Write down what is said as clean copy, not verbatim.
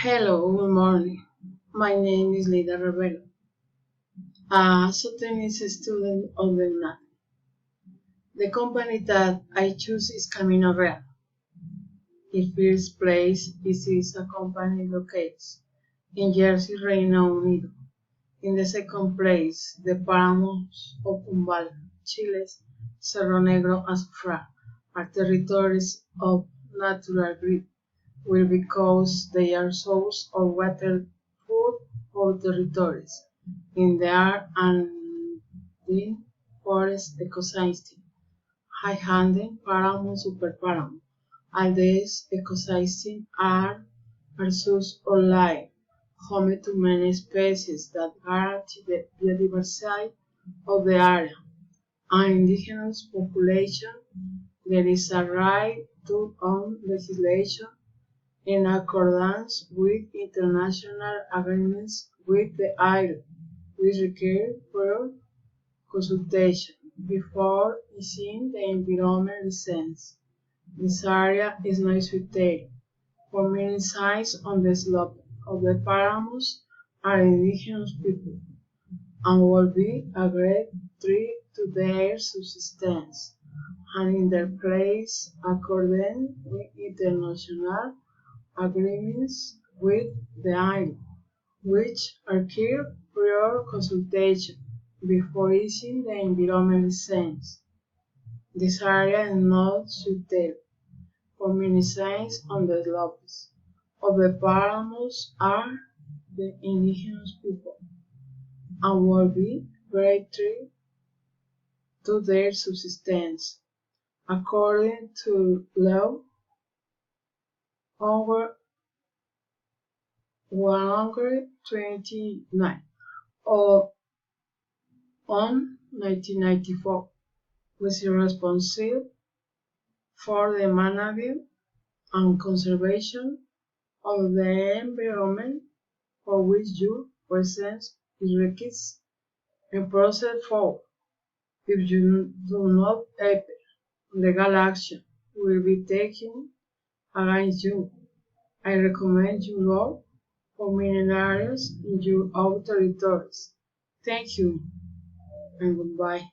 Hello, good morning. My name is Lida Rivero, a Sotenist student of the UNAD. The company that I choose is Camino Real. In first place, this is a company located in Jersey, Reino Unido. In the second place, the Páramos of Umbal, Chile's Cerro Negro and Azufrán are territories of natural grid, will because they are source of water, food, or territories in the Andean forest ecosystem. High-handed Páramo Superpáramo. All these ecosystems are a source of life, home to many species that guarantee the biodiversity of the area. An indigenous population, there is a right to own legislation in accordance with international agreements with the area, which require prior consultation before issuing the environment license. This area is not suitable for many sites on the slope of the Páramos are indigenous people and will be a great threat to their subsistence and in their place according with international agreements with the island, which require prior consultation before issuing the environment license. This area is not suitable for many sites on the slopes of the Páramos are the indigenous people and will be great threat to their subsistence. According to law over 129 of on 1994, which is responsible for the management and conservation of the environment for which your presence is required and process for. If you do not appear, legal action will be taken against you. I recommend you go for mining areas in your own territories. Thank you and goodbye.